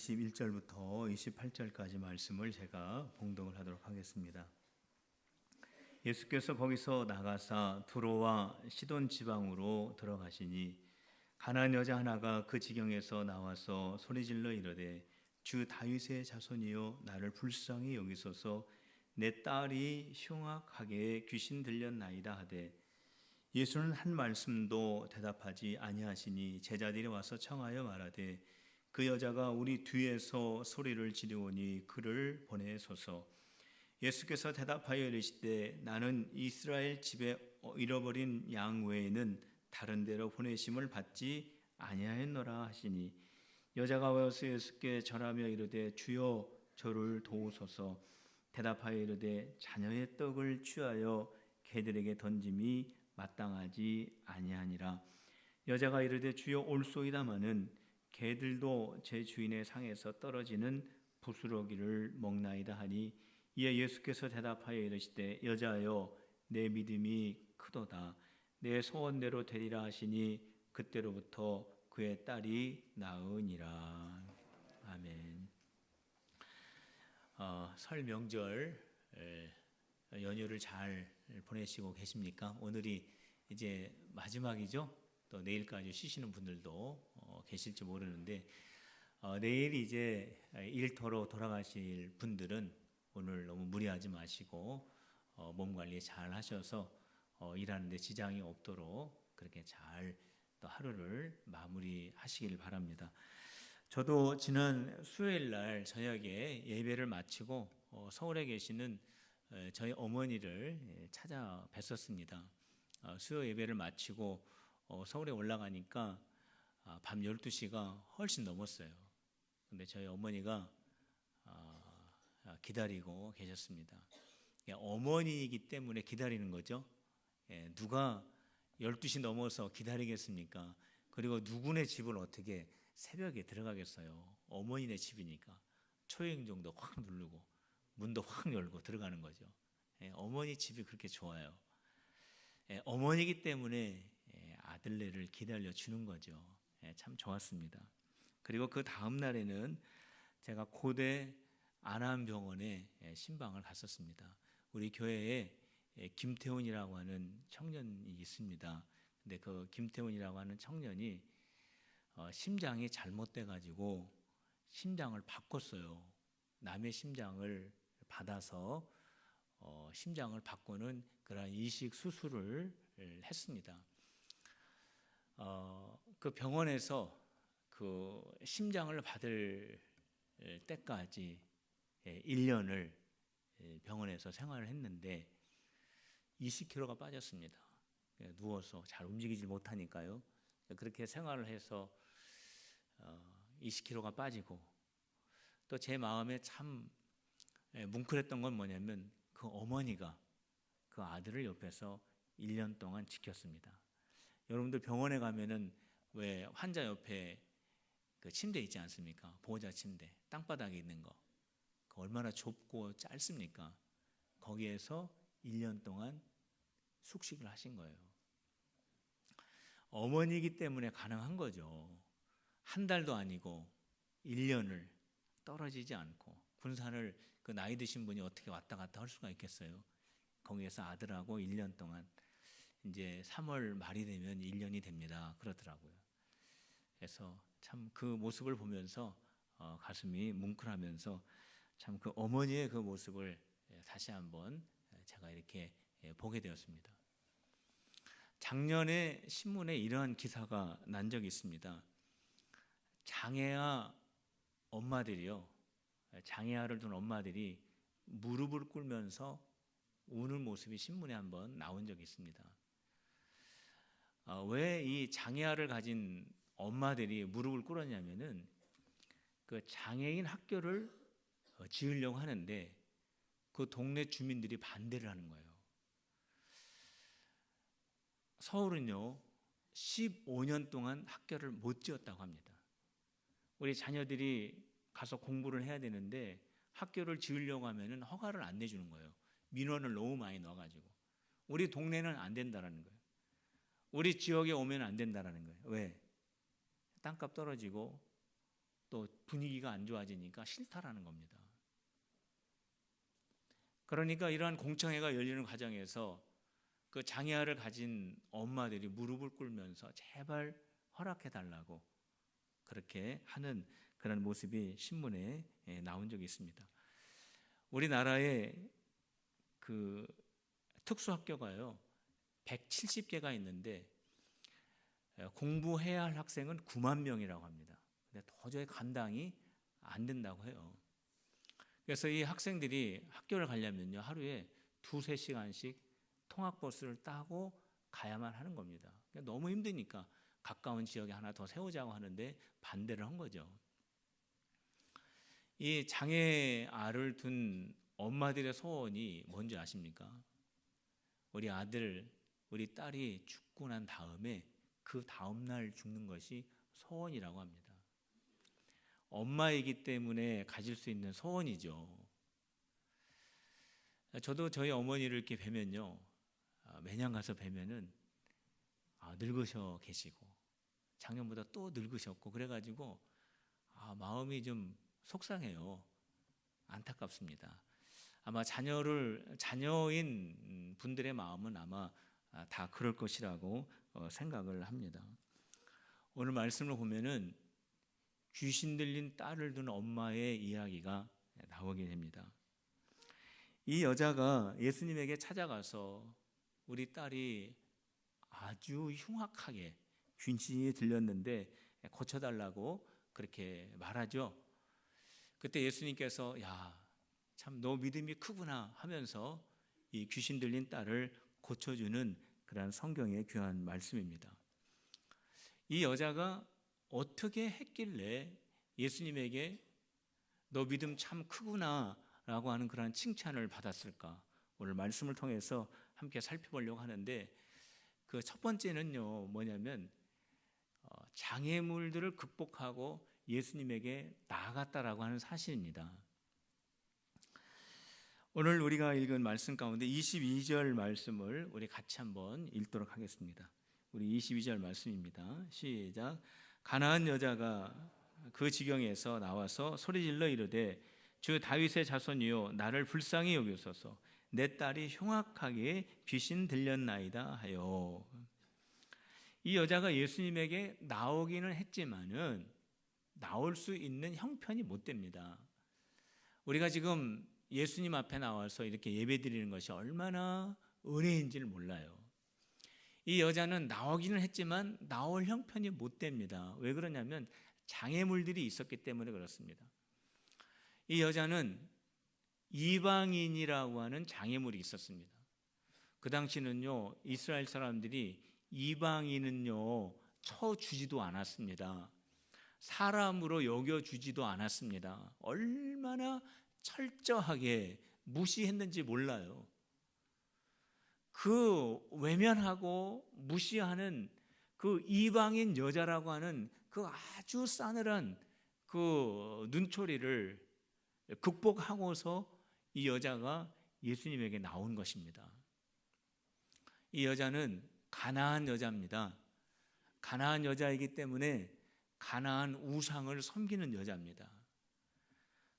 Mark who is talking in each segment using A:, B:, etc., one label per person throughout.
A: 21절부터 28절까지 말씀을 제가 봉독을 하도록 하겠습니다. 예수께서 거기서 나가사 두로와 시돈 지방으로 들어가시니 가나안 여자 하나가 그 지경에서 나와서 소리질러 이르되 주 다윗의 자손이여 나를 불쌍히 여기소서 내 딸이 흉악하게 귀신 들렸나이다 하되 예수는 한 말씀도 대답하지 아니하시니 제자들이 와서 청하여 말하되 그 여자가 우리 뒤에서 소리를 지르오니 그를 보내소서. 예수께서 대답하여 이르시되 나는 이스라엘 집에 잃어버린 양 외에는 다른 데로 보내심을 받지 아니하였노라 하시니 여자가 와서 예수께 절하며 이르되 주여 저를 도우소서. 대답하여 이르되 자녀의 떡을 취하여 개들에게 던짐이 마땅하지 아니하니라. 여자가 이르되 주여 올소이다마는 개들도 제 주인의 상에서 떨어지는 부스러기를 먹나이다 하니 이에 예수께서 대답하여 이르시되 여자여 내 믿음이 크도다 내 소원대로 되리라 하시니 그때로부터 그의 딸이 나으니라. 아멘. 설 명절 연휴를 잘 보내시고 계십니까? 오늘이 이제 마지막이죠. 또 내일까지 쉬시는 분들도 계실지 모르는데 내일이 이제 일터로 돌아가실 분들은 오늘 너무 무리하지 마시고 몸 관리 잘 하셔서 일하는데 지장이 없도록 그렇게 잘 또 하루를 마무리하시길 바랍니다. 저도 지난 수요일 날 저녁에 예배를 마치고 서울에 계시는 저희 어머니를 찾아뵀었습니다. 수요 예배를 마치고 서울에 올라가니까 밤 12시가 훨씬 넘었어요. 근데 저희 어머니가 기다리고 계셨습니다. 어머니이기 때문에 기다리는 거죠. 누가 12시 넘어서 기다리겠습니까? 그리고 누구네 집을 어떻게 새벽에 들어가겠어요. 어머니네 집이니까 초행정도 확 누르고 문도 확 열고 들어가는 거죠. 어머니 집이 그렇게 좋아요. 어머니이기 때문에 아들네를 기다려 주는 거죠. 참 좋았습니다. 그리고 그 다음 날에는 제가 고대 안암병원에 신방을 갔었습니다. 우리 교회에 김태훈이라고 하는 청년이 있습니다. 근데 그 김태훈이라고 하는 청년이 심장이 잘못돼 가지고 심장을 바꿨어요. 남의 심장을 받아서 심장을 바꾸는 그런 이식 수술을 했습니다. 그 병원에서 그 심장을 받을 때까지 1년을 병원에서 생활을 했는데 20kg가 빠졌습니다. 누워서 잘 움직이지 못하니까요. 그렇게 생활을 해서 20kg가 빠지고 또 제 마음에 참 뭉클했던 건 뭐냐면 그 어머니가 그 아들을 옆에서 1년 동안 지켰습니다. 여러분들 병원에 가면은 왜 환자 옆에 그 침대 있지 않습니까? 보호자 침대, 땅바닥에 있는 거. 그 얼마나 좁고 짧습니까? 거기에서 1년 동안 숙식을 하신 거예요. 어머니이기 때문에 가능한 거죠. 한 달도 아니고 1년을 떨어지지 않고 군산을 그 나이 드신 분이 어떻게 왔다 갔다 할 수가 있겠어요. 거기에서 아들하고 1년 동안 이제 3월 말이 되면 1년이 됩니다. 그러더라고요. 그래서 참 그 모습을 보면서 가슴이 뭉클하면서 참 그 어머니의 그 모습을 다시 한번 제가 이렇게 보게 되었습니다. 작년에 신문에 이러한 기사가 난 적이 있습니다. 장애아 엄마들이요. 장애아를 둔 엄마들이 무릎을 꿇으면서 우는 모습이 신문에 한번 나온 적이 있습니다. 왜 이 장애아를 가진 엄마들이 무릎을 꿇었냐면은 그 장애인 학교를 지으려고 하는데 그 동네 주민들이 반대를 하는 거예요. 서울은요 15년 동안 학교를 못 지었다고 합니다. 우리 자녀들이 가서 공부를 해야 되는데 학교를 지으려고 하면은 허가를 안 내주는 거예요. 민원을 너무 많이 넣어가지고 우리 동네는 안 된다라는 거예요. 우리 지역에 오면 안 된다라는 거예요. 왜? 땅값 떨어지고
B: 또 분위기가 안 좋아지니까 싫다라는 겁니다. 그러니까 이러한 공청회가 열리는 과정에서 그 장애아를 가진 엄마들이 무릎을 꿇으면서 제발 허락해 달라고 그렇게 하는 그런 모습이 신문에 나온 적이 있습니다. 우리나라에 그 특수학교가요 170개가 있는데 공부해야 할 학생은 9만 명이라고 합니다. 근데 도저히 감당이 안 된다고 해요. 그래서 이 학생들이 학교를 가려면요 하루에 2-3시간씩 통학버스를 타고 가야만 하는 겁니다. 그러니까 너무 힘드니까 가까운 지역에 하나 더 세우자고 하는데 반대를 한 거죠. 이 장애아를 둔 엄마들의 소원이 뭔지 아십니까? 우리 아들, 우리 딸이 죽고 난 다음에 그 다음날 죽는 것이 소원이라고 합니다. 엄마이기 때문에 가질 수 있는 소원이죠. 저도 저희 어머니를 이렇게 뵈면요, 매년 가서 뵈면은 늙으셔 계시고 작년보다 또 늙으셨고 그래가지고 마음이 좀 속상해요. 안타깝습니다. 아마 자녀인 분들의 마음은 아마 다 그럴 것이라고 생각을 합니다. 오늘 말씀을 보면은 귀신 들린 딸을 둔 엄마의 이야기가 나오게 됩니다. 이 여자가 예수님에게 찾아가서 우리 딸이 아주 흉악하게 귀신이 들렸는데 고쳐달라고 그렇게 말하죠. 그때 예수님께서 야, 참 너 믿음이 크구나 하면서 이 귀신 들린 딸을 고쳐주는 그런 성경의 귀한 말씀입니다. 이 여자가 어떻게 했길래 예수님에게 너 믿음 참 크구나 라고 하는 그런 칭찬을 받았을까? 오늘 말씀을 통해서 함께 살펴보려고 하는데 그 첫 번째는요 뭐냐면 장애물들을 극복하고 예수님에게 나아갔다라고 하는 사실입니다. 오늘 우리가 읽은 말씀 가운데 22절 말씀을 우리 같이 한번 읽도록 하겠습니다. 우리 22절 말씀입니다. 시작. 가나안 여자가 그 지경에서 나와서 소리질러 이르되 주 다윗의 자손이요 나를 불쌍히 여기소서 내 딸이 흉악하게 귀신 들렸나이다 하여. 이 여자가 예수님에게 나오기는 했지만은 나올 수 있는 형편이 못 됩니다. 우리가 지금 예수님 앞에 나와서 이렇게 예배드리는 것이 얼마나 은혜인지를 몰라요. 이 여자는 나오기는 했지만 나올 형편이 못 됩니다. 왜 그러냐면 장애물들이 있었기 때문에 그렇습니다. 이 여자는 이방인이라고 하는 장애물이 있었습니다. 그 당시는요 이스라엘 사람들이 이방인은요 쳐주지도 않았습니다. 사람으로 여겨주지도 않았습니다. 얼마나 철저하게 무시했는지 몰라요. 그 외면하고 무시하는 그 이방인 여자라고 하는 그 아주 싸늘한 그 눈초리를 극복하고서 이 여자가 예수님에게 나온 것입니다. 이 여자는 가나안 여자입니다. 가나안 여자이기 때문에 가나안 우상을 섬기는 여자입니다.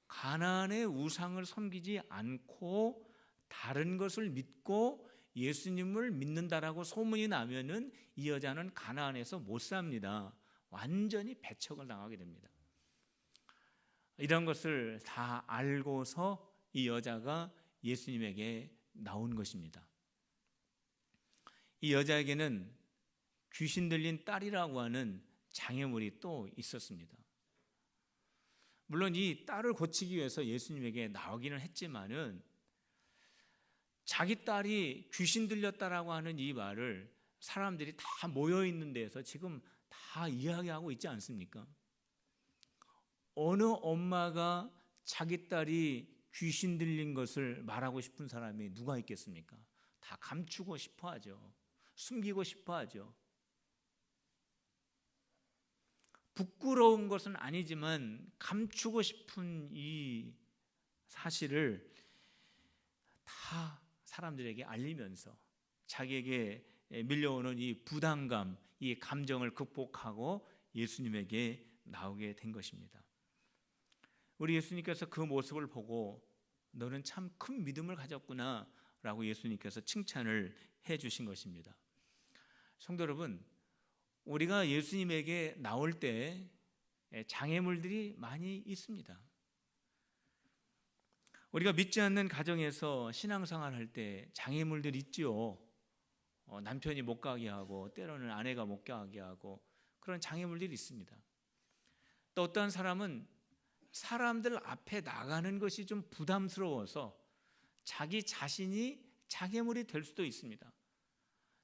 B: 가나안의 우상을 섬기지 않고 다른 것을 믿고 예수님을 믿는다라고 소문이 나면은 이 여자는 가나안에서 못 삽니다. 완전히 배척을 당하게 됩니다. 이런 것을 다 알고서 이 여자가 예수님에게 나온 것입니다. 이 여자에게는 귀신 들린 딸이라고 하는 장애물이 또 있었습니다. 물론 이 딸을 고치기 위해서 예수님에게 나오기는 했지만은 자기 딸이 귀신 들렸다라고 하는 이 말을 사람들이 다 모여 있는 데서 지금 다 이야기하고 있지 않습니까? 어느 엄마가 자기 딸이 귀신 들린 것을 말하고 싶은 사람이 누가 있겠습니까? 다 감추고 싶어 하죠. 숨기고 싶어 하죠. 부끄러운 것은 아니지만 감추고 싶은 이 사실을 다 사람들에게 알리면서 자기에게 밀려오는 이 부담감, 이 감정을 극복하고 예수님에게 나오게 된 것입니다. 우리 예수님께서 그 모습을 보고 너는 참 큰 믿음을 가졌구나 라고 예수님께서 칭찬을 해 주신 것입니다. 성도 여러분, 우리가 예수님에게 나올 때 장애물들이 많이 있습니다. 우리가 믿지 않는 가정에서 신앙생활 할 때 장애물들 있지요. 남편이 못 가게 하고 때로는 아내가 못 가게 하고 그런 장애물들이 있습니다. 또 어떤 사람은 사람들 앞에 나가는 것이 좀 부담스러워서 자기 자신이 장애물이 될 수도 있습니다.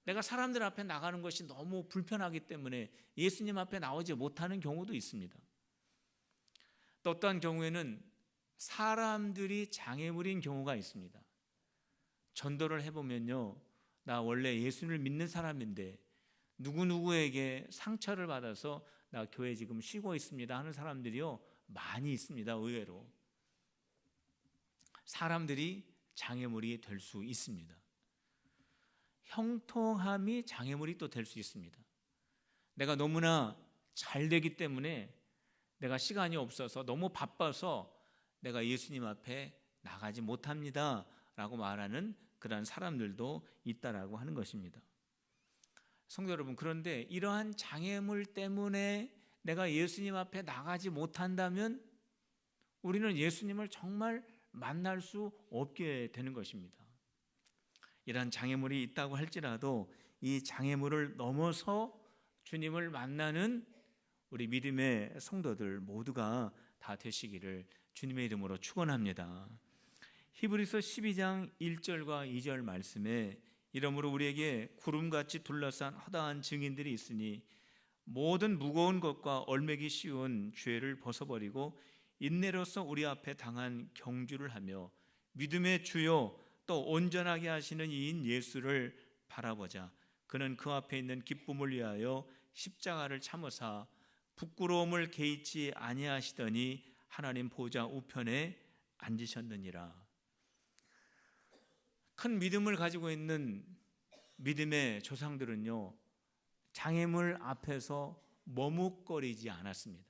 B: 내가 사람들 앞에 나가는 것이 너무 불편하기 때문에 예수님 앞에 나오지 못하는 경우도 있습니다. 또 어떤 경우에는 사람들이 장애물인 경우가 있습니다. 전도를 해보면요, 나 원래 예수를 믿는 사람인데 누구누구에게 상처를 받아서 나 교회 지금 쉬고 있습니다 하는 사람들이요 많이 있습니다. 의외로 사람들이 장애물이 될 수 있습니다. 형통함이 장애물이 또 될 수 있습니다. 내가 너무나 잘 되기 때문에 내가 시간이 없어서 너무 바빠서 내가 예수님 앞에 나가지 못합니다 라고 말하는 그러한 사람들도 있다라고 하는 것입니다. 성도 여러분, 그런데 이러한 장애물 때문에 내가 예수님 앞에 나가지 못한다면 우리는 예수님을 정말 만날 수 없게 되는 것입니다. 이러한 장애물이 있다고 할지라도 이 장애물을 넘어서 주님을 만나는 우리 믿음의 성도들 모두가 다 되시기를 주님의 이름으로 축원합니다. 히브리서 12장 1절과 2절 말씀에 이러므로 우리에게 구름같이 둘러싼 허다한 증인들이 있으니 모든 무거운 것과 얼매기 쉬운 죄를 벗어버리고 인내로서 우리 앞에 당한 경주를 하며 믿음의 주요 또 온전하게 하시는 이인 예수를 바라보자. 그는 그 앞에 있는 기쁨을 위하여 십자가를 참으사 부끄러움을 개의치 아니하시더니 하나님 보좌 우편에 앉으셨느니라. 큰 믿음을 가지고 있는 믿음의 조상들은요, 장애물 앞에서 머뭇거리지 않았습니다.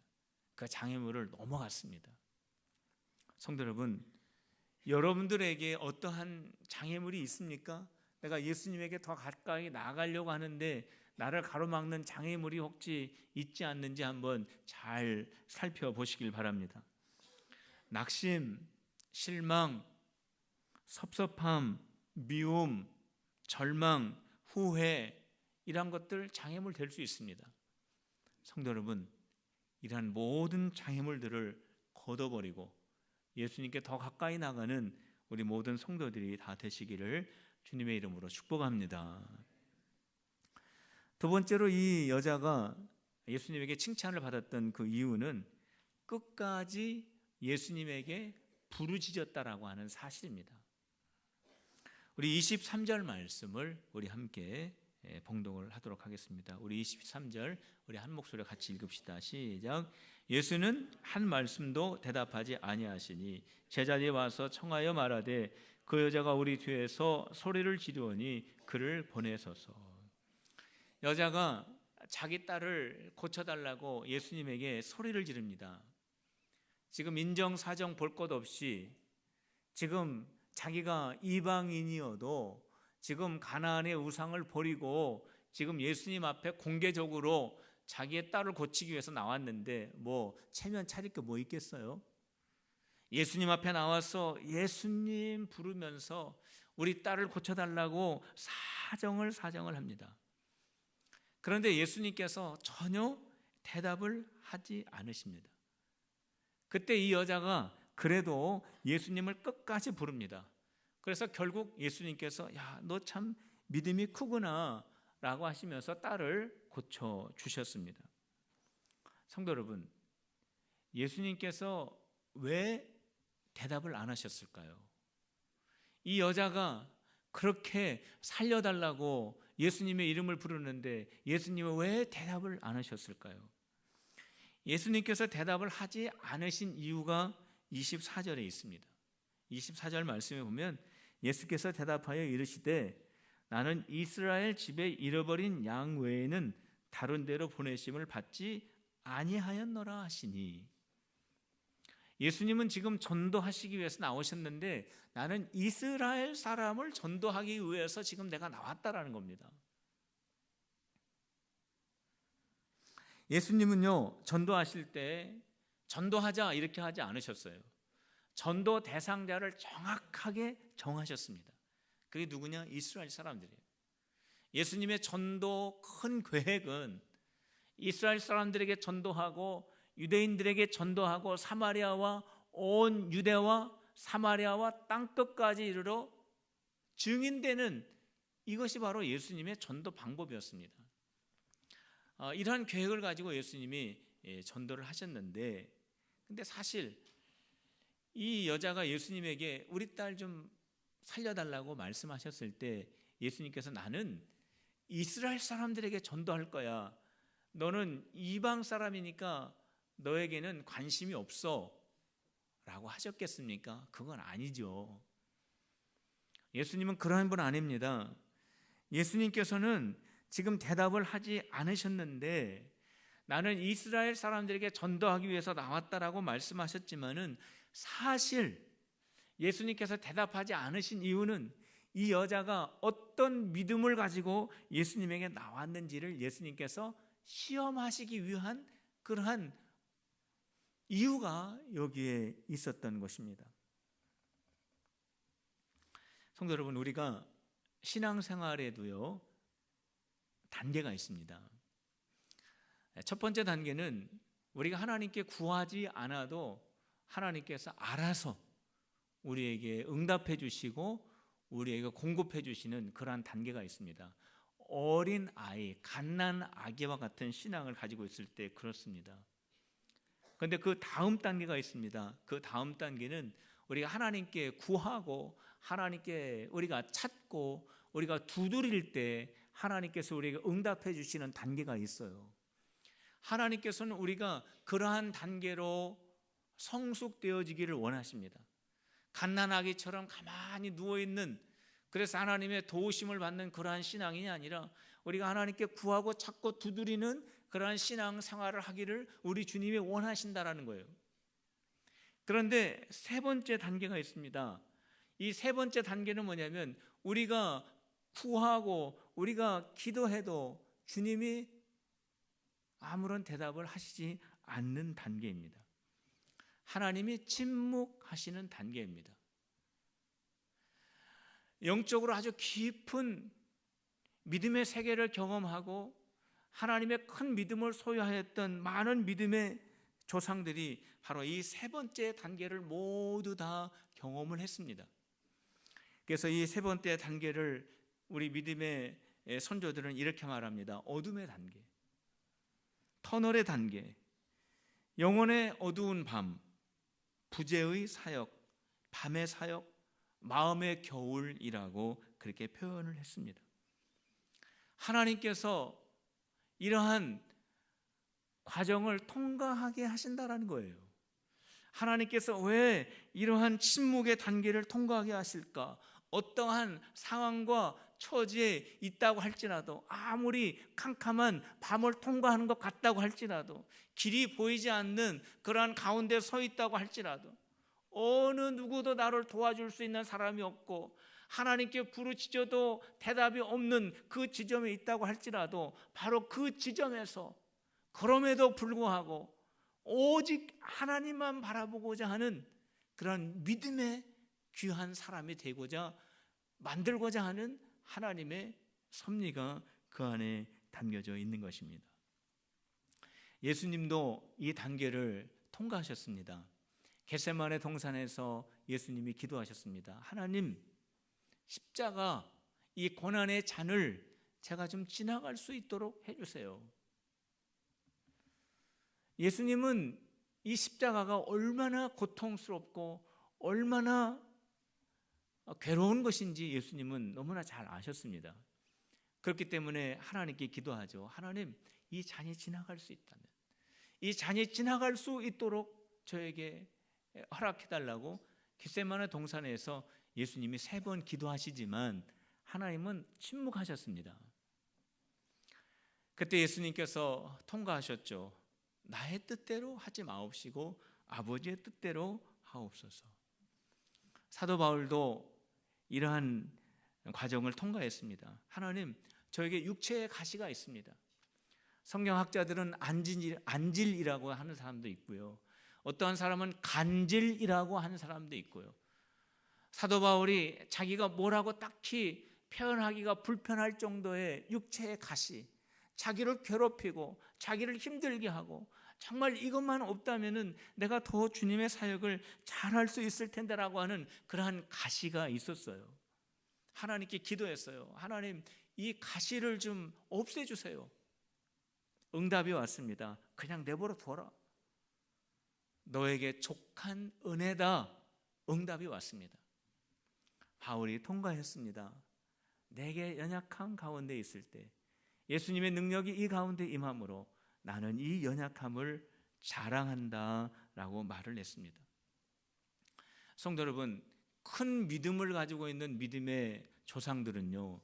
B: 그 장애물을 넘어갔습니다. 성도 여러분, 여러분들에게 어떠한 장애물이 있습니까? 내가 예수님에게 더 가까이 나아가려고 하는데 나를 가로막는 장애물이 혹시 있지 않는지 한번 잘 살펴보시길 바랍니다. 낙심, 실망, 섭섭함, 미움, 절망, 후회 이런 것들 장애물 될 수 있습니다. 성도 여러분, 이러한 모든 장애물들을 걷어버리고 예수님께 더 가까이 나가는 우리 모든 성도들이 다 되시기를 주님의 이름으로 축복합니다. 두 번째로 이 여자가 예수님에게 칭찬을 받았던 그 이유는 끝까지 예수님에게 부르짖었다라고 하는 사실입니다. 우리 23절 말씀을 우리 함께 봉독을 하도록 하겠습니다. 우리 23절 우리 한 목소리로 같이 읽읍시다. 시작. 예수는 한 말씀도 대답하지 아니하시니 제자들이 와서 청하여 말하되 그 여자가 우리 뒤에서 소리를 지르오니 그를 보내소서. 여자가 자기 딸을 고쳐달라고 예수님에게 소리를 지릅니다. 지금 인정사정 볼 것 없이 지금 자기가 이방인이어도 지금 가나안의 우상을 버리고 지금 예수님 앞에 공개적으로 자기의 딸을 고치기 위해서 나왔는데 뭐 체면 차릴 게 뭐 있겠어요? 예수님 앞에 나와서 예수님 부르면서 우리 딸을 고쳐달라고 사정을 합니다. 그런데 예수님께서 전혀 대답을 하지 않으십니다. 그때 이 여자가 그래도 예수님을 끝까지 부릅니다. 그래서 결국 예수님께서 야, 너 참 믿음이 크구나 라고 하시면서 딸을 고쳐주셨습니다. 성도 여러분, 예수님께서 왜 대답을 안 하셨을까요? 이 여자가 그렇게 살려달라고 예수님의 이름을 부르는데 예수님은 왜 대답을 안 하셨을까요? 예수님께서 대답을 하지 않으신 이유가 24절에 있습니다. 24절 말씀에 보면 예수께서 대답하여 이르시되 나는 이스라엘 집에 잃어버린 양 외에는 다른 데로 보내심을 받지 아니하였노라 하시니, 예수님은 지금 전도하시기 위해서 나오셨는데 나는 이스라엘 사람을 전도하기 위해서 지금 내가 나왔다라는 겁니다. 예수님은요, 전도하실 때 전도하자 이렇게 하지 않으셨어요. 전도 대상자를 정확하게 정하셨습니다. 그게 누구냐? 이스라엘 사람들이에요. 예수님의 전도 큰 계획은 이스라엘 사람들에게 전도하고 유대인들에게 전도하고 사마리아와 온 유대와 사마리아와 땅끝까지 이르러 증인되는, 이것이 바로 예수님의 전도 방법이었습니다. 이러한 계획을 가지고 예수님이 전도를 하셨는데, 근데 사실 이 여자가 예수님에게 우리 딸 좀 살려달라고 말씀하셨을 때 예수님께서 나는 이스라엘 사람들에게 전도할 거야. 너는 이방 사람이니까 너에게는 관심이 없어 라고 하셨겠습니까? 그건 아니죠. 예수님은 그러한 분 아닙니다. 예수님께서는 지금 대답을 하지 않으셨는데 나는 이스라엘 사람들에게 전도하기 위해서 나왔다라고 말씀하셨지만은 사실 예수님께서 대답하지 않으신 이유는 이 여자가 어떤 믿음을 가지고 예수님에게 나왔는지를 예수님께서 시험하시기 위한 그러한 이유가 여기에 있었던 것입니다. 성도 여러분, 우리가 신앙생활에도요 단계가 있습니다. 첫 번째 단계는 우리가 하나님께 구하지 않아도 하나님께서 알아서 우리에게 응답해 주시고 우리에게 공급해 주시는 그러한 단계가 있습니다. 어린 아이, 갓난 아기와 같은 신앙을 가지고 있을 때 그렇습니다. 그런데 그 다음 단계가 있습니다. 그 다음 단계는 우리가 하나님께 구하고 하나님께 우리가 찾고 우리가 두드릴 때 하나님께서 우리에게 응답해 주시는 단계가 있어요. 하나님께서는 우리가 그러한 단계로 성숙되어지기를 원하십니다. 갓난아기처럼 가만히 누워있는, 그래서 하나님의 도우심을 받는 그러한 신앙이 아니라 우리가 하나님께 구하고 찾고 두드리는 그러한 신앙 생활을 하기를 우리 주님이 원하신다라는 거예요. 그런데 세 번째 단계가 있습니다. 이 세 번째 단계는 뭐냐면 우리가 구하고 우리가 기도해도 주님이 아무런 대답을 하시지 않는 단계입니다. 하나님이 침묵하시는 단계입니다. 영적으로 아주 깊은 믿음의 세계를 경험하고 하나님의 큰 믿음을 소유하였던 많은 믿음의 조상들이 바로 이 세 번째 단계를 모두 다 경험을 했습니다. 그래서 이 세 번째 단계를 우리 믿음의 선조들은 이렇게 말합니다. 어둠의 단계, 터널의 단계, 영혼의 어두운 밤, 부재의 사역, 밤의 사역, 마음의 겨울이라고 그렇게 표현을 했습니다. 하나님께서 이러한 과정을 통과하게 하신다라는 거예요. 하나님께서 왜 이러한 침묵의 단계를 통과하게 하실까? 어떠한 상황과 처지에 있다고 할지라도, 아무리 캄캄한 밤을 통과하는 것 같다고 할지라도, 길이 보이지 않는 그러한 가운데 서 있다고 할지라도, 어느 누구도 나를 도와줄 수 있는 사람이 없고 하나님께 부르짖어도 대답이 없는 그 지점에 있다고 할지라도, 바로 그 지점에서 그럼에도 불구하고 오직 하나님만 바라보고자 하는 그런 믿음의 귀한 사람이 되고자 만들고자 하는 하나님의 섭리가 그 안에 담겨져 있는 것입니다. 예수님도 이 단계를 통과하셨습니다. 겟세마네 동산에서 예수님이 기도하셨습니다. 하나님, 십자가 이 고난의 잔을 제가 좀 지나갈 수 있도록 해주세요. 예수님은 이 십자가가 얼마나 고통스럽고 얼마나 괴로운 것인지 예수님은 너무나 잘 아셨습니다. 그렇기 때문에 하나님께 기도하죠. 하나님, 이 잔이 지나갈 수 있다면, 이 잔이 지나갈 수 있도록 저에게 허락해달라고 겟세마네 동산에서 예수님이 3번 기도하시지만 하나님은 침묵하셨습니다. 그때 예수님께서 통과하셨죠. 나의 뜻대로 하지 마옵시고 아버지의 뜻대로 하옵소서. 사도 바울도 이러한 과정을 통과했습니다. 하나님, 저에게 육체의 가시가 있습니다. 성경학자들은 안질이라고 하는 사람도 있고요. 어떠한 사람은 간질이라고 하는 사람도 있고요. 사도 바울이 자기가 뭐라고 딱히 표현하기가 불편할 정도의 육체의 가시, 자기를 괴롭히고 자기를 힘들게 하고 정말 이것만 없다면은 내가 더 주님의 사역을 잘할 수 있을 텐데라고 하는 그러한 가시가 있었어요. 하나님께 기도했어요. 하나님, 이 가시를 좀 없애주세요. 응답이 왔습니다. 그냥 내버려 둬라. 너에게 족한 은혜다. 응답이 왔습니다. 바울이 통과했습니다. 내게 연약한 가운데 있을 때 예수님의 능력이 이 가운데 임함으로 나는 이 연약함을 자랑한다 라고 말을 했습니다. 성도 여러분, 큰 믿음을 가지고 있는 믿음의 조상들은요,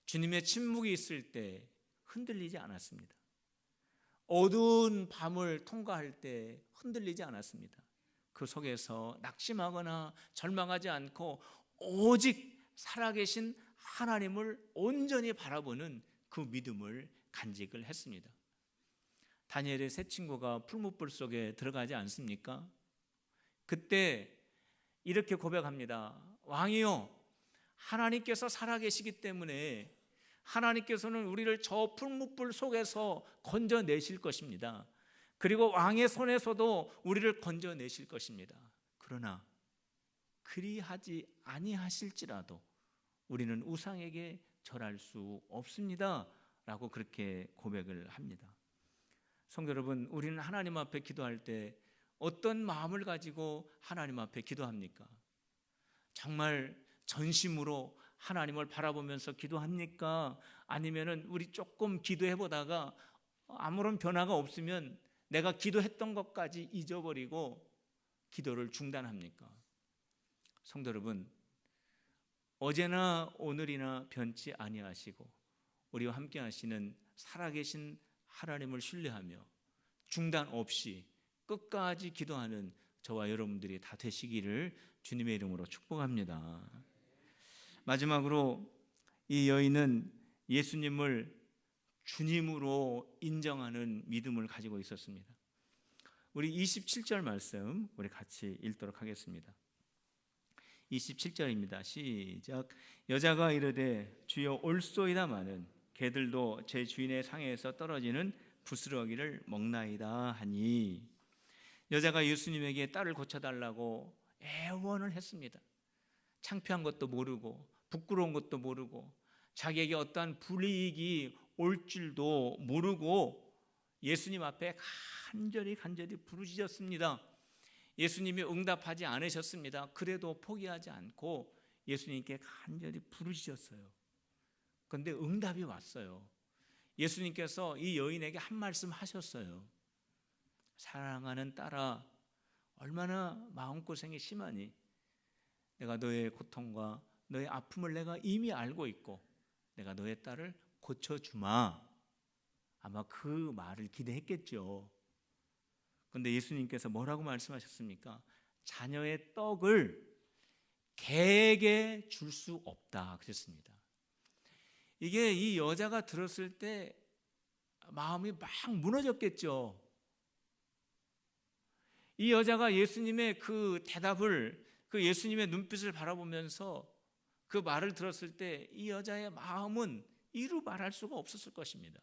B: 주님의 침묵이 있을 때 흔들리지 않았습니다. 어두운 밤을 통과할 때 흔들리지 않았습니다. 그 속에서 낙심하거나 절망하지 않고 오직 살아계신 하나님을 온전히 바라보는 그 믿음을 간직을 했습니다. 다니엘의 세 친구가 풀무불 속에 들어가지 않습니까? 그때 이렇게 고백합니다. 왕이요, 하나님께서 살아계시기 때문에 하나님께서는 우리를 저 풀무불 속에서 건져내실 것입니다. 그리고 왕의 손에서도 우리를 건져내실 것입니다. 그러나 그리하지 아니하실지라도 우리는 우상에게 절할 수 없습니다 라고 그렇게 고백을 합니다. 성도 여러분, 우리는 하나님 앞에 기도할 때 어떤 마음을 가지고 하나님 앞에 기도합니까? 정말 전심으로 하나님을 바라보면서 기도합니까? 아니면은 우리 조금 기도해 보다가 아무런 변화가 없으면 내가 기도했던 것까지 잊어버리고 기도를 중단합니까? 성도 여러분, 어제나 오늘이나 변치 아니하시고 우리와 함께 하시는 살아계신 하나님을 신뢰하며 중단 없이 끝까지 기도하는 저와 여러분들이 다 되시기를 주님의 이름으로 축복합니다. 마지막으로 이 여인은 예수님을 주님으로 인정하는 믿음을 가지고 있었습니다. 우리 27절 말씀 우리 같이 읽도록 하겠습니다. 27절입니다. 시작. 여자가 이르되 주여 올소이다마는 개들도 제 주인의 상에서 떨어지는 부스러기를 먹나이다 하니, 여자가 예수님에게 딸을 고쳐달라고 애원을 했습니다. 창피한 것도 모르고 부끄러운 것도 모르고 자기에게 어떠한 불이익이 올 줄도 모르고 예수님 앞에 간절히 부르짖었습니다. 예수님이 응답하지 않으셨습니다. 그래도 포기하지 않고 예수님께 간절히 부르짖었어요. 그런데 응답이 왔어요. 예수님께서 이 여인에게 한 말씀 하셨어요. 사랑하는 딸아, 얼마나 마음고생이 심하니? 내가 너의 고통과 너의 아픔을 내가 이미 알고 있고 내가 너의 딸을 고쳐주마. 아마 그 말을 기대했겠죠. 그런데 예수님께서 뭐라고 말씀하셨습니까? 자녀의 떡을 개에게 줄 수 없다 그랬습니다. 이게 이 여자가 들었을 때 마음이 막 무너졌겠죠. 이 여자가 예수님의 그 대답을, 그 예수님의 눈빛을 바라보면서 그 말을 들었을 때 이 여자의 마음은 이루 말할 수가 없었을 것입니다.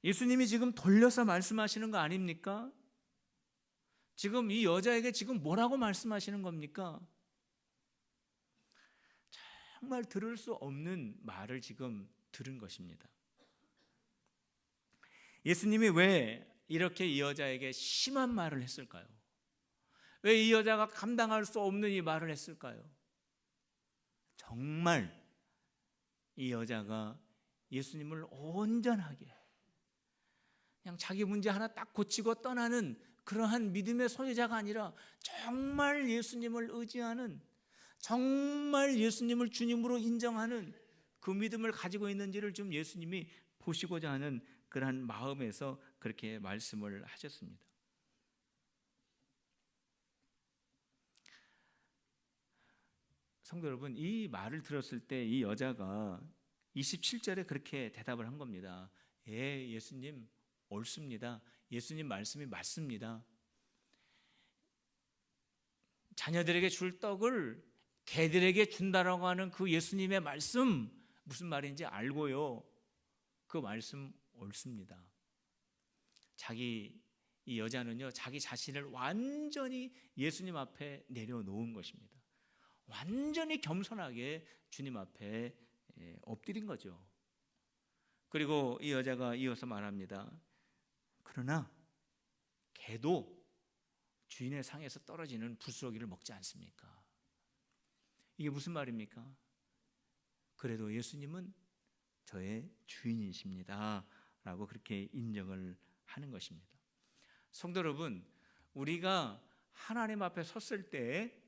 B: 예수님이 지금 돌려서 말씀하시는 거 아닙니까? 지금 이 여자에게 지금 뭐라고 말씀하시는 겁니까? 정말 들을 수 없는 말을 지금 들은 것입니다. 예수님이 왜 이렇게 이 여자에게 심한 말을 했을까요? 왜 이 여자가 감당할 수 없는 이 말을 했을까요? 정말 이 여자가 예수님을 온전하게 그냥 자기 문제 하나 딱 고치고 떠나는 그러한 믿음의 소유자가 아니라 정말 예수님을 의지하는, 정말 예수님을 주님으로 인정하는 그 믿음을 가지고 있는지를 좀 예수님이 보시고자 하는 그러한 마음에서 그렇게 말씀을 하셨습니다. 성도 여러분, 이 말을 들었을 때 이 여자가 27절에 그렇게 대답을 한 겁니다. 예, 예수님 옳습니다. 예수님 말씀이 맞습니다. 자녀들에게 줄 떡을 개들에게 준다라고 하는 그 예수님의 말씀 무슨 말인지 알고요. 그 말씀 옳습니다. 이 여자는요, 자기 자신을 완전히 예수님 앞에 내려놓은 것입니다. 완전히 겸손하게 주님 앞에 엎드린 거죠. 그리고 이 여자가 이어서 말합니다. 그러나 개도 주인의 상에서 떨어지는 부스러기를 먹지 않습니까? 이게 무슨 말입니까? 그래도 예수님은 저의 주인이십니다 라고 그렇게 인정을 하는 것입니다. 성도 여러분, 우리가 하나님 앞에 섰을 때,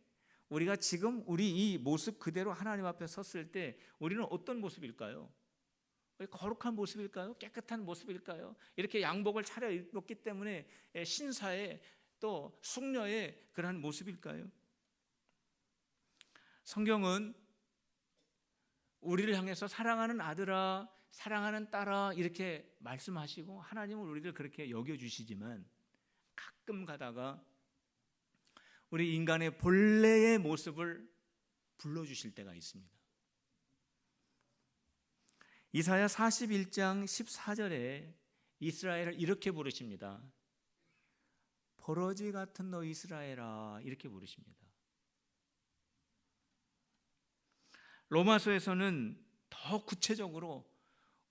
B: 우리가 지금 우리 이 모습 그대로 하나님 앞에 섰을 때 우리는 어떤 모습일까요? 거룩한 모습일까요? 깨끗한 모습일까요? 이렇게 양복을 차려입었기 때문에 신사의 또 숙녀의 그러한 모습일까요? 성경은 우리를 향해서 사랑하는 아들아, 사랑하는 딸아 이렇게 말씀하시고 하나님은 우리를 그렇게 여겨주시지만 가끔 가다가 우리 인간의 본래의 모습을 불러주실 때가 있습니다. 이사야 41장 14절에 이스라엘을 이렇게 부르십니다. 버러지 같은 너 이스라엘아 이렇게 부르십니다. 로마서에서는 더 구체적으로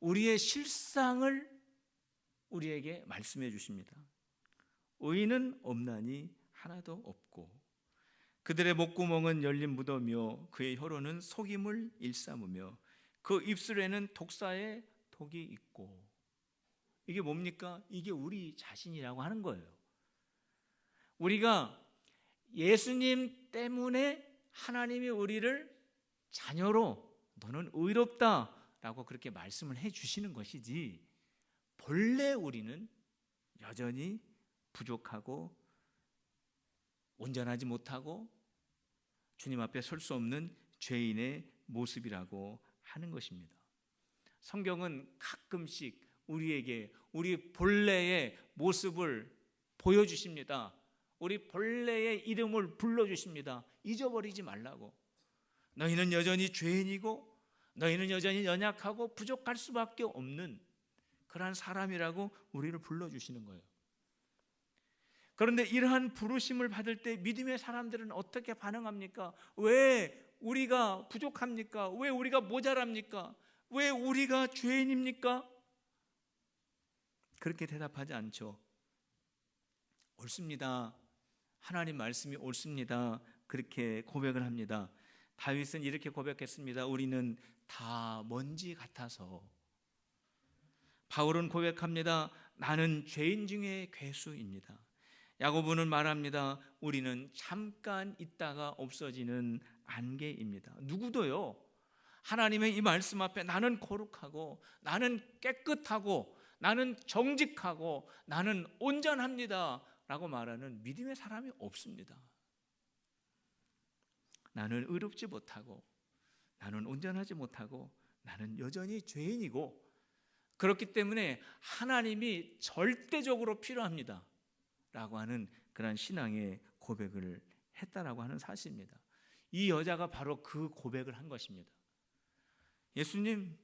B: 우리의 실상을 우리에게 말씀해 주십니다. 의인은 없나니 하나도 없고 그들의 목구멍은 열린 무덤이요 그의 혀로는 속임을 일삼으며 그 입술에는 독사의 독이 있고. 이게 뭡니까? 이게 우리 자신이라고 하는 거예요. 우리가 예수님 때문에 하나님이 우리를 자녀로 너는 의롭다라고 그렇게 말씀을 해 주시는 것이지 본래 우리는 여전히 부족하고 온전하지 못하고 주님 앞에 설 수 없는 죄인의 모습이라고 하는 것입니다. 성경은 가끔씩 우리에게 우리 본래의 모습을 보여주십니다. 우리 본래의 이름을 불러주십니다. 잊어버리지 말라고. 너희는 여전히 죄인이고 너희는 여전히 연약하고 부족할 수밖에 없는 그러한 사람이라고 우리를 불러주시는 거예요. 그런데 이러한 부르심을 받을 때 믿음의 사람들은 어떻게 반응합니까? 왜 우리가 부족합니까? 왜 우리가 모자랍니까? 왜 우리가 죄인입니까? 그렇게 대답하지 않죠. 옳습니다. 하나님 말씀이 옳습니다. 그렇게 고백을 합니다. 다윗은 이렇게 고백했습니다. 우리는 다 먼지 같아서. 바울은 고백합니다. 나는 죄인 중에 괴수입니다. 야고보는 말합니다. 우리는 잠깐 있다가 없어지는 안개입니다. 누구도요 하나님의 이 말씀 앞에 나는 거룩하고 나는 깨끗하고 나는 정직하고 나는 온전합니다 라고 말하는 믿음의 사람이 없습니다. 나는 의롭지 못하고 나는 온전하지 못하고 나는 여전히 죄인이고 그렇기 때문에 하나님이 절대적으로 필요합니다 라고 하는 그런 신앙의 고백을 했다라고 하는 사실입니다. 이 여자가 바로 그 고백을 한 것입니다. 예수님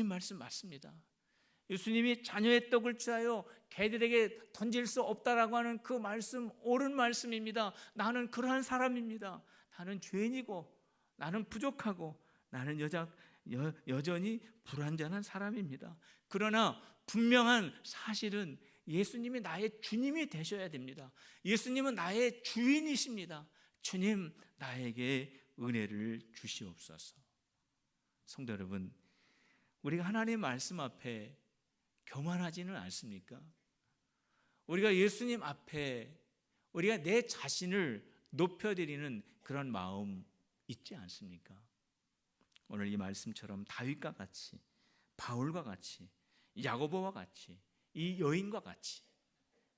B: 말씀 맞습니다. 예수님이 자녀의 떡을 취하여 개들에게 던질 수 없다라고 하는 그 말씀 옳은 말씀입니다. 나는 그러한 사람입니다. 나는 죄인이고 나는 부족하고 나는 여전히 불완전한 사람입니다. 그러나 분명한 사실은 예수님이 나의 주님이 되셔야 됩니다. 예수님은 나의 주인이십니다. 주님 나에게 은혜를 주시옵소서. 성도 여러분, 우리가 하나님의 말씀 앞에 교만하지는 않습니까? 우리가 예수님 앞에 우리가 내 자신을 높여드리는 그런 마음 있지 않습니까? 오늘 이 말씀처럼 다윗과 같이 바울과 같이 야고보와 같이 이 여인과 같이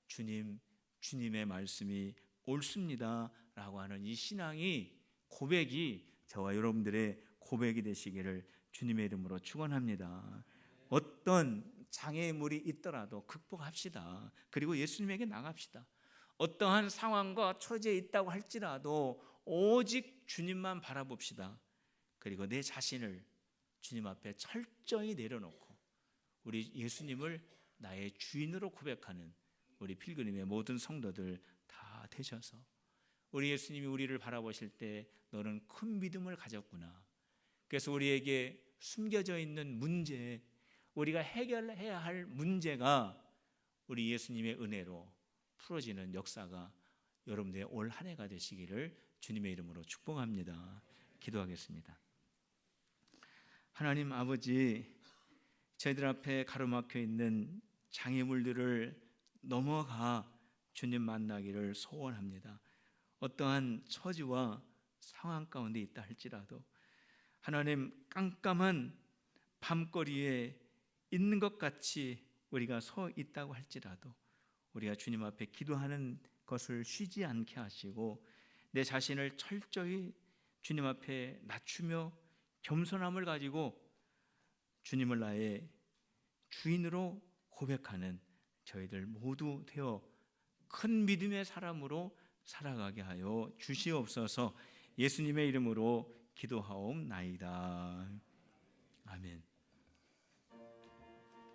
B: 주님, 주님의 말씀이 옳습니다 라고 하는 이 신앙이, 고백이 저와 여러분들의 고백이 되시기를 주님의 이름으로 축원합니다. 어떤 장애물이 있더라도 극복합시다. 그리고 예수님에게 나갑시다. 어떠한 상황과 처지에 있다고 할지라도 오직 주님만 바라봅시다. 그리고 내 자신을 주님 앞에 철저히 내려놓고 우리 예수님을 나의 주인으로 고백하는 우리 필그림의 모든 성도들 다 되셔서, 우리 예수님이 우리를 바라보실 때 너는 큰 믿음을 가졌구나, 그래서 우리에게 숨겨져 있는 문제, 우리가 해결해야 할 문제가 우리 예수님의 은혜로 풀어지는 역사가 여러분들의 올 한 해가 되시기를 주님의 이름으로 축복합니다. 기도하겠습니다. 하나님 아버지, 저희들 앞에 가로막혀 있는 장애물들을 넘어가 주님 만나기를 소원합니다. 어떠한 처지와 상황 가운데 있다 할지라도 하나님, 깜깜한 밤거리에 있는 것 같이 우리가 서 있다고 할지라도 우리가 주님 앞에 기도하는 것을 쉬지 않게 하시고 내 자신을 철저히 주님 앞에 낮추며 겸손함을 가지고 주님을 나의 주인으로 고백하는 저희들 모두 되어 큰 믿음의 사람으로 살아가게 하여 주시옵소서. 예수님의 이름으로 기도하옵나이다. 아멘.